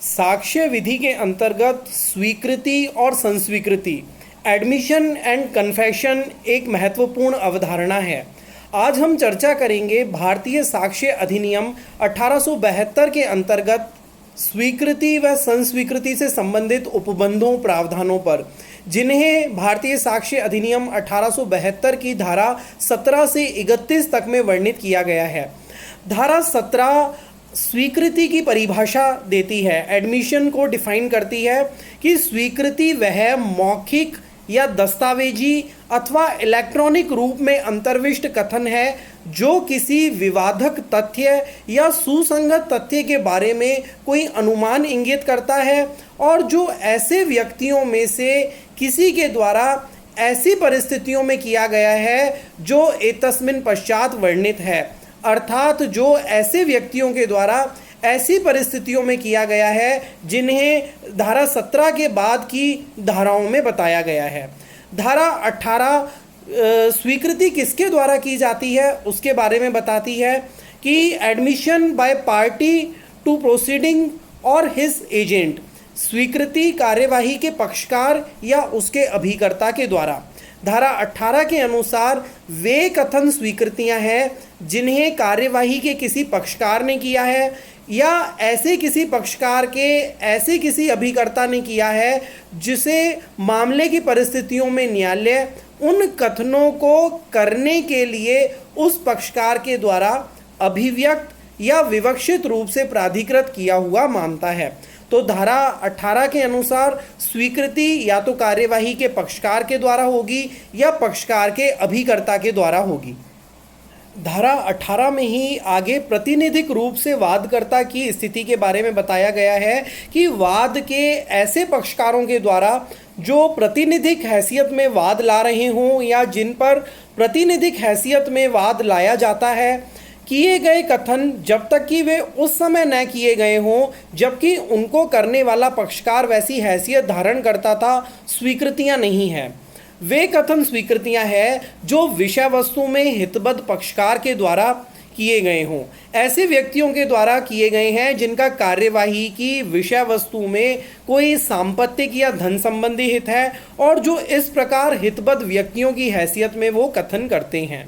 साक्ष्य विधि के अंतर्गत स्वीकृति और संस्वीकृति, एडमिशन एंड कन्फेशन एक महत्वपूर्ण अवधारणा है। आज हम चर्चा करेंगे भारतीय साक्ष्य अधिनियम 1872 के अंतर्गत स्वीकृति व संस्वीकृति से संबंधित उपबंधों प्रावधानों पर, जिन्हें भारतीय साक्ष्य अधिनियम 1872 की धारा 17 से 31 तक में वर्णित किया गया है। धारा 17 स्वीकृति की परिभाषा देती है, एडमिशन को डिफाइन करती है कि स्वीकृति वह मौखिक या दस्तावेजी अथवा इलेक्ट्रॉनिक रूप में अंतर्विष्ट कथन है जो किसी विवादक तथ्य या सुसंगत तथ्य के बारे में कोई अनुमान इंगित करता है और जो ऐसे व्यक्तियों में से किसी के द्वारा ऐसी परिस्थितियों में किया गया है जो एतस्मिन पश्चात वर्णित है, अर्थात जो ऐसे व्यक्तियों के द्वारा ऐसी परिस्थितियों में किया गया है जिन्हें धारा 17 के बाद की धाराओं में बताया गया है। धारा 18 स्वीकृति किसके द्वारा की जाती है उसके बारे में बताती है कि admission by party to proceeding और हिज एजेंट, स्वीकृति कार्यवाही के पक्षकार या उसके अभिकर्ता के द्वारा। धारा 18 के अनुसार वे कथन स्वीकृतियां हैं जिन्हें कार्यवाही के किसी पक्षकार ने किया है या ऐसे किसी पक्षकार के ऐसे किसी अभिकर्ता ने किया है जिसे मामले की परिस्थितियों में न्यायालय उन कथनों को करने के लिए उस पक्षकार के द्वारा अभिव्यक्त या विवक्षित रूप से प्राधिकृत किया हुआ मानता है। तो धारा 18 के अनुसार स्वीकृति या तो कार्यवाही के पक्षकार के द्वारा होगी या पक्षकार के अभिकर्ता के द्वारा होगी। धारा 18 में ही आगे प्रतिनिधिक रूप से वादकर्ता की स्थिति के बारे में बताया गया है कि वाद के ऐसे पक्षकारों के द्वारा जो प्रतिनिधिक हैसियत में वाद ला रहे हों या जिन पर प्रतिनिधिक हैसियत में वाद लाया जाता है, किए गए कथन जब तक कि वे उस समय न किए गए हों जबकि उनको करने वाला पक्षकार वैसी हैसियत धारण करता था, स्वीकृतियां नहीं हैं। वे कथन स्वीकृतियां हैं जो विषय वस्तु में हितबद्ध पक्षकार के द्वारा किए गए हों, ऐसे व्यक्तियों के द्वारा किए गए हैं जिनका कार्यवाही की विषय वस्तु में कोई सांपत्तिक या धन संबंधी हित है और जो इस प्रकार हितबद्ध व्यक्तियों की हैसियत में वो कथन करते हैं,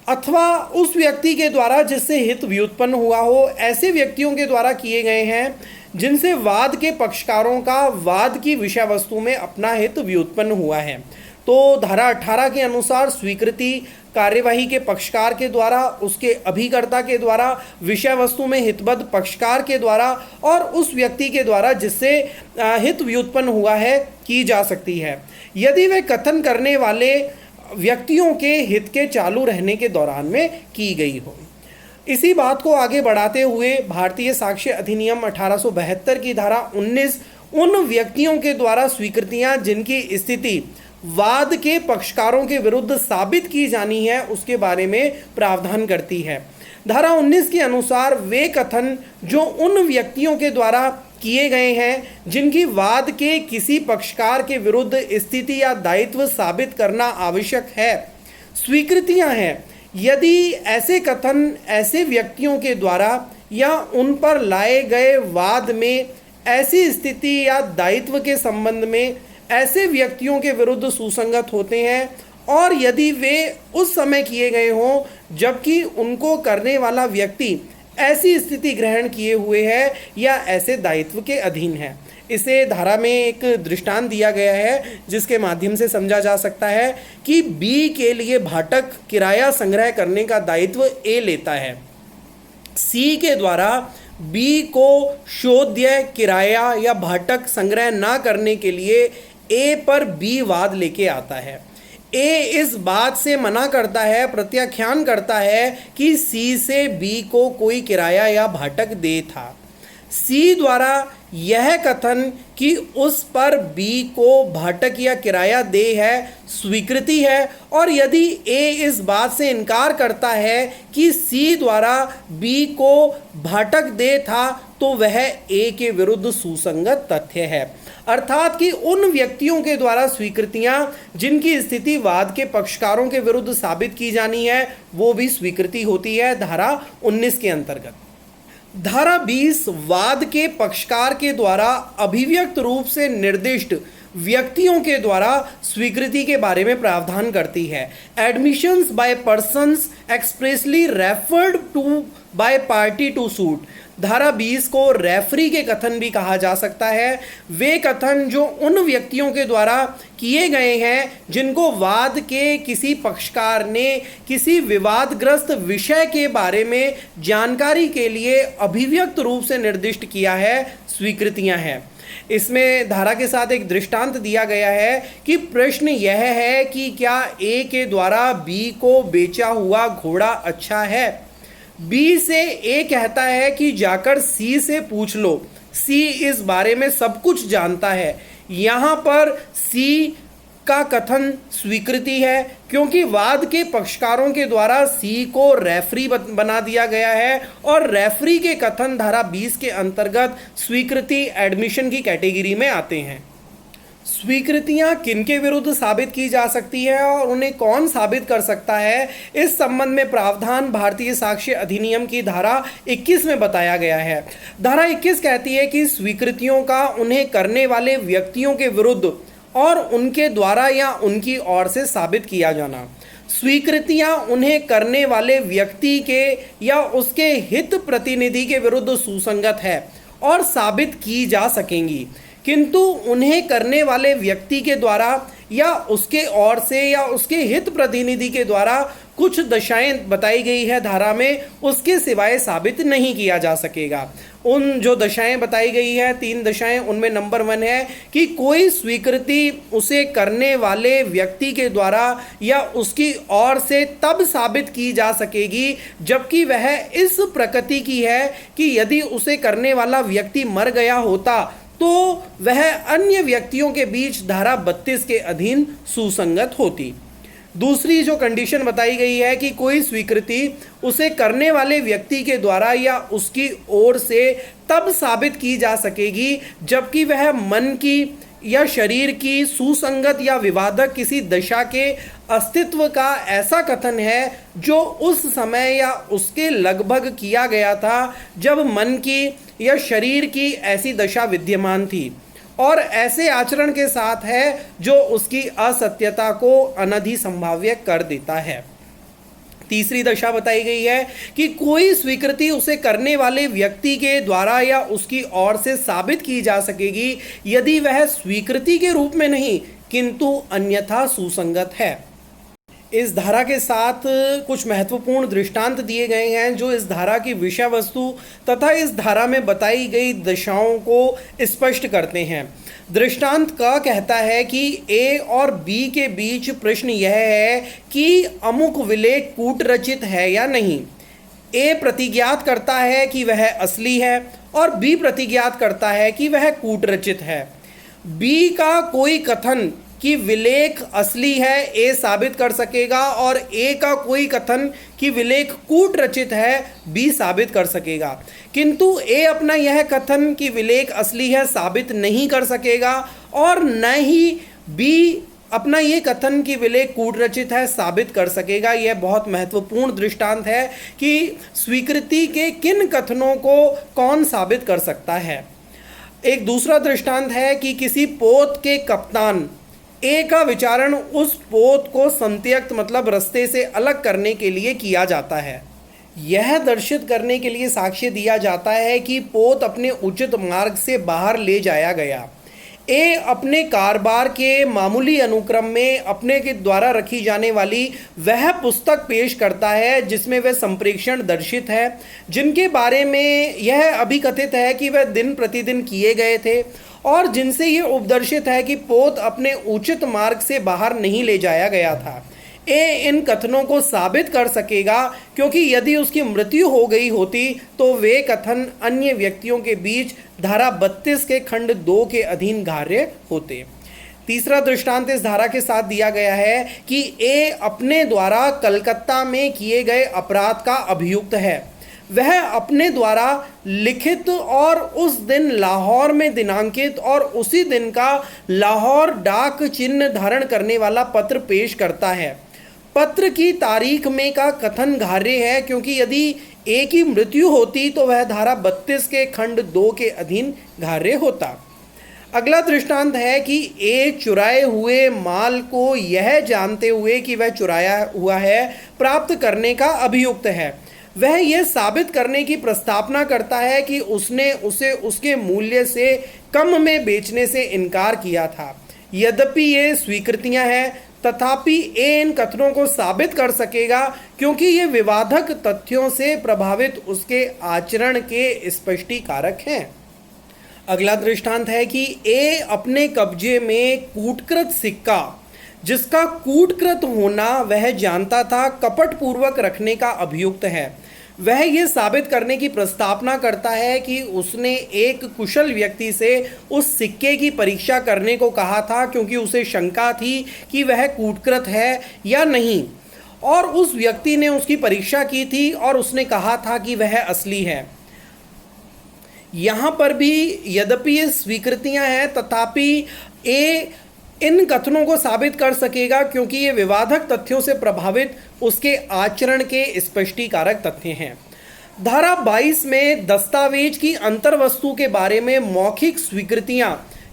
अथवा उस व्यक्ति के द्वारा जिससे हित व्युत्पन्न हुआ हो, ऐसे व्यक्तियों के द्वारा किए गए हैं जिनसे वाद के पक्षकारों का वाद की विषय वस्तु में अपना हित व्युत्पन्न हुआ है। तो धारा 18 के अनुसार स्वीकृति कार्यवाही के पक्षकार के द्वारा, उसके अभिकर्ता के द्वारा, विषय वस्तु में हितबद्ध पक्षकार के द्वारा और उस व्यक्ति के द्वारा जिससे हित व्युत्पन्न हुआ है की जा सकती है, यदि वे कथन करने वाले व्यक्तियों के हित के चालू रहने के दौरान में की गई हो। इसी बात को आगे बढ़ाते हुए भारतीय साक्ष्य अधिनियम 1872 की धारा 19 उन व्यक्तियों के द्वारा स्वीकृतियां जिनकी स्थिति वाद के पक्षकारों के विरुद्ध साबित की जानी है उसके बारे में प्रावधान करती है। धारा 19 के अनुसार वे कथन जो उन व्यक्तियों के द्वारा किए गए हैं जिनकी वाद के किसी पक्षकार के विरुद्ध स्थिति या दायित्व साबित करना आवश्यक है, स्वीकृतियां हैं यदि ऐसे कथन ऐसे व्यक्तियों के द्वारा या उन पर लाए गए वाद में ऐसी स्थिति या दायित्व के संबंध में ऐसे व्यक्तियों के विरुद्ध सुसंगत होते हैं और यदि वे उस समय किए गए हों जबकि उनको करने वाला व्यक्ति ऐसी स्थिति ग्रहण किए हुए है या ऐसे दायित्व के अधीन है। इसे धारा में एक दृष्टांत दिया गया है जिसके माध्यम से समझा जा सकता है कि बी के लिए भाटक किराया संग्रह करने का दायित्व ए लेता है। सी के द्वारा बी को शोध्य किराया या भाटक संग्रह ना करने के लिए ए पर बी वाद लेके आता है। ए इस बात से मना करता है, प्रत्याख्यान करता है कि सी से बी को कोई किराया या भाटक दे था। सी द्वारा यह कथन कि उस पर बी को भाटक या किराया दे है स्वीकृति है और यदि ए इस बात से इनकार करता है कि सी द्वारा बी को भाटक दे था तो वह ए के विरुद्ध सुसंगत तथ्य है, अर्थात कि उन व्यक्तियों के द्वारा स्वीकृतियां जिनकी स्थिति वाद के पक्षकारों के विरुद्ध साबित की जानी है वो भी स्वीकृति होती है धारा 19 के अंतर्गत। धारा 20 वाद के पक्षकार के द्वारा अभिव्यक्त रूप से निर्दिष्ट व्यक्तियों के द्वारा स्वीकृति के बारे में प्रावधान करती है। Admissions by persons expressly referred to by party to suit. धारा 20 को रेफरी के कथन भी कहा जा सकता है। वे कथन जो उन व्यक्तियों के द्वारा किए गए हैं जिनको वाद के किसी पक्षकार ने किसी विवादग्रस्त विषय के बारे में जानकारी के लिए अभिव्यक्त रूप से निर्दिष्ट किया है, स्वीकृतियां हैं। इसमें धारा के साथ एक दृष्टांत दिया गया है कि प्रश्न यह है कि क्या ए के द्वारा बी को बेचा हुआ घोड़ा अच्छा है। बी से ए कहता है कि जाकर सी से पूछ लो, सी इस बारे में सब कुछ जानता है। यहाँ पर सी का कथन स्वीकृति है क्योंकि वाद के पक्षकारों के द्वारा सी को रेफरी बना दिया गया है और रेफरी के कथन धारा 20 के अंतर्गत स्वीकृति एडमिशन की कैटेगरी में आते हैं। स्वीकृतियां किनके विरुद्ध साबित की जा सकती है और उन्हें कौन साबित कर सकता है, इस संबंध में प्रावधान भारतीय साक्ष्य अधिनियम की धारा 21 में बताया गया है। धारा 21 कहती है कि स्वीकृतियों का उन्हें करने वाले व्यक्तियों के विरुद्ध और उनके द्वारा या उनकी ओर से साबित किया जाना। स्वीकृतियां उन्हें करने वाले व्यक्ति के या उसके हित प्रतिनिधि के विरुद्ध सुसंगत है और साबित की जा सकेंगी, किंतु उन्हें करने वाले व्यक्ति के द्वारा या उसके ओर से या उसके हित प्रतिनिधि के द्वारा कुछ दशाएं बताई गई है धारा में, उसके सिवाय साबित नहीं किया जा सकेगा। उन जो दशाएं बताई गई है 3 दशाएं, उनमें नंबर 1 है कि कोई स्वीकृति उसे करने वाले व्यक्ति के द्वारा या उसकी ओर से तब साबित की जा सकेगी जबकि वह इस प्रकृति की है कि यदि उसे करने वाला व्यक्ति मर गया होता तो वह अन्य व्यक्तियों के बीच धारा 32 के अधीन सुसंगत होती। दूसरी जो कंडीशन बताई गई है कि कोई स्वीकृति उसे करने वाले व्यक्ति के द्वारा या उसकी ओर से तब साबित की जा सकेगी जबकि वह मन की या शरीर की सुसंगत या विवादक किसी दशा के अस्तित्व का ऐसा कथन है जो उस समय या उसके लगभग किया गया था जब मन की या शरीर की ऐसी दशा विद्यमान थी और ऐसे आचरण के साथ है जो उसकी असत्यता को अनधिसंभाव्य कर देता है। तीसरी दशा बताई गई है कि कोई स्वीकृति उसे करने वाले व्यक्ति के द्वारा या उसकी ओर से साबित की जा सकेगी यदि वह स्वीकृति के रूप में नहीं किंतु अन्यथा सुसंगत है। इस धारा के साथ कुछ महत्वपूर्ण दृष्टांत दिए गए हैं जो इस धारा की विषय वस्तु तथा इस धारा में बताई गई दशाओं को स्पष्ट करते हैं। दृष्टांत का कहता है कि ए और बी के बीच प्रश्न यह है कि अमुक विलेख कूट रचित है या नहीं। ए प्रतिज्ञात करता है कि वह असली है और बी प्रतिज्ञात करता है कि वह कूट रचित है। बी का कोई कथन कि विलेख असली है ए साबित कर सकेगा और ए का कोई कथन कि विलेख कूट रचित है बी साबित कर सकेगा, किंतु ए अपना यह कथन कि विलेख असली है साबित नहीं कर सकेगा और न ही बी अपना ये कथन कि विलेख कूट रचित है साबित कर सकेगा। यह बहुत महत्वपूर्ण दृष्टांत है कि स्वीकृति के किन कथनों को कौन साबित कर सकता है। एक दूसरा दृष्टांत है कि किसी पोत के कप्तान ए का विचारण उस पोत को संत्यक्त मतलब रास्ते से अलग करने के लिए किया जाता है। यह दर्शित करने के लिए साक्ष्य दिया जाता है कि पोत अपने उचित मार्ग से बाहर ले जाया गया। ए अपने कारोबार के मामूली अनुक्रम में अपने के द्वारा रखी जाने वाली वह पुस्तक पेश करता है जिसमें वह संप्रेषण दर्शित है जिनके बारे में यह अभिकथित है कि वह दिन प्रतिदिन किए गए थे और जिनसे ये उपदर्शित है कि पोत अपने उचित मार्ग से बाहर नहीं ले जाया गया था। ए इन कथनों को साबित कर सकेगा क्योंकि यदि उसकी मृत्यु हो गई होती तो वे कथन अन्य व्यक्तियों के बीच धारा 32 के खंड 2 के अधीन ग्राह्य होते। तीसरा दृष्टांत इस धारा के साथ दिया गया है कि ए अपने द्वारा कलकत्ता में किए गए अपराध का अभियुक्त है। वह अपने द्वारा लिखित और उस दिन लाहौर में दिनांकित और उसी दिन का लाहौर डाक चिन्ह धारण करने वाला पत्र पेश करता है। पत्र की तारीख में का कथन ग्राह्य है क्योंकि यदि ए की मृत्यु होती तो वह धारा 32 के खंड 2 के अधीन ग्राह्य होता। अगला दृष्टांत है कि ए चुराए हुए माल को यह जानते हुए कि वह चुराया हुआ है प्राप्त करने का अभियुक्त है। वह यह साबित करने की प्रस्तावना करता है कि उसने उसे उसके मूल्य से कम में बेचने से इनकार किया था। यद्यपि ये स्वीकृतियां हैं, तथापि ए इन कथनों को साबित कर सकेगा क्योंकि ये विवादक तथ्यों से प्रभावित उसके आचरण के स्पष्टीकारक हैं। अगला दृष्टांत है कि ए अपने कब्जे में कूटकृत सिक्का, जिसका कूटकृत होना वह जानता था, कपटपूर्वक रखने का अभियुक्त है। वह यह साबित करने की प्रस्तावना करता है कि उसने एक कुशल व्यक्ति से उस सिक्के की परीक्षा करने को कहा था क्योंकि उसे शंका थी कि वह कूटकृत है या नहीं, और उस व्यक्ति ने उसकी परीक्षा की थी और उसने कहा था कि वह असली है। यहाँ पर भी यद्यपि ये स्वीकृतियां हैं, तथापि ए इन कथनों को साबित कर सकेगा क्योंकि ये विवादक तथ्यों से प्रभावित उसके आचरण के स्पष्टीकारक तथ्य हैं। धारा 22 में दस्तावेज की अंतर्वस्तु के बारे में मौखिक स्वीकृतियां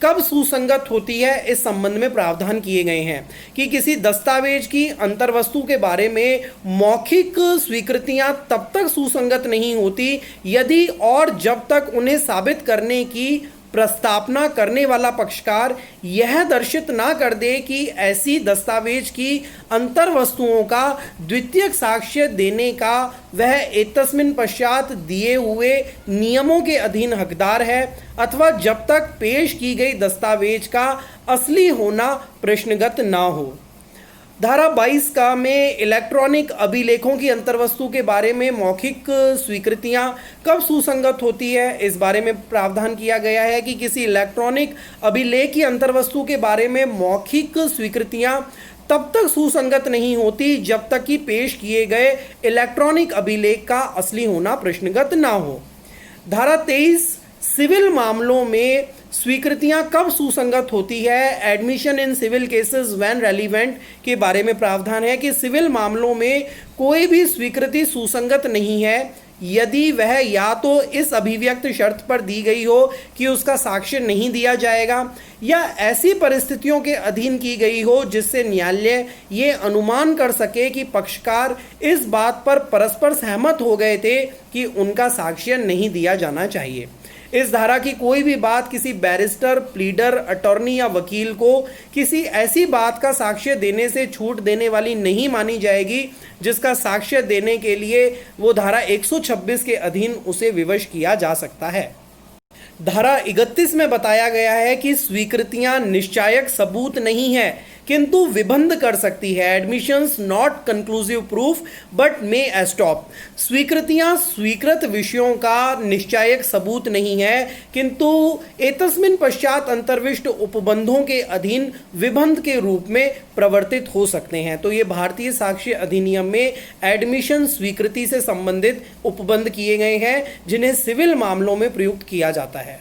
कब सुसंगत होती है इस संबंध में प्रावधान किए गए हैं कि किसी दस्तावेज की अंतर्वस्तु के बारे में मौखिक स्वीकृतियां तब तक सुसंगत नहीं होती यदि और जब तक उन्हें साबित करने की प्रस्तावना करने वाला पक्षकार यह दर्शित ना कर दे कि ऐसी दस्तावेज की अंतर्वस्तुओं का द्वितीयक साक्ष्य देने का वह एतस्मिन पश्चात दिए हुए नियमों के अधीन हकदार है, अथवा जब तक पेश की गई दस्तावेज का असली होना प्रश्नगत ना हो। धारा 22 का में इलेक्ट्रॉनिक अभिलेखों की अंतर्वस्तु के बारे में मौखिक स्वीकृतियां कब सुसंगत होती है इस बारे में प्रावधान किया गया है कि किसी इलेक्ट्रॉनिक अभिलेख की अंतर्वस्तु के बारे में मौखिक स्वीकृतियां तब तक सुसंगत नहीं होती जब तक कि पेश किए गए इलेक्ट्रॉनिक अभिलेख का असली होना प्रश्नगत ना हो। धारा 23 सिविल मामलों में स्वीकृतियां कब सुसंगत होती है, admission in civil cases when relevant के बारे में प्रावधान है कि सिविल मामलों में कोई भी स्वीकृति सुसंगत नहीं है यदि वह या तो इस अभिव्यक्त शर्त पर दी गई हो कि उसका साक्ष्य नहीं दिया जाएगा, या ऐसी परिस्थितियों के अधीन की गई हो जिससे न्यायालय ये अनुमान कर सके कि पक्षकार इस बात पर परस्पर सहमत हो गए थे कि उनका साक्ष्य नहीं दिया जाना चाहिए। इस धारा की कोई भी बात किसी बैरिस्टर, प्लीडर, अटॉर्नी या वकील को किसी ऐसी बात का साक्ष्य देने से छूट देने वाली नहीं मानी जाएगी जिसका साक्ष्य देने के लिए वो धारा 126 के अधीन उसे विवश किया जा सकता है। धारा 31 में बताया गया है कि स्वीकृतियां निश्चायक सबूत नहीं है किंतु विबंध कर सकती है। Admissions not conclusive proof but may estop. स्वीकृतियां स्वीकृत विषयों का निश्चायक सबूत नहीं है किंतु एतस्मिन पश्चात अंतर्विष्ट उपबंधों के अधीन विबंध के रूप में प्रवर्तित हो सकते हैं। तो ये भारतीय साक्ष्य अधिनियम में एडमिशन स्वीकृति से संबंधित उपबंध किए गए हैं जिन्हें सिविल मामलों में प्रयुक्त किया जाता है।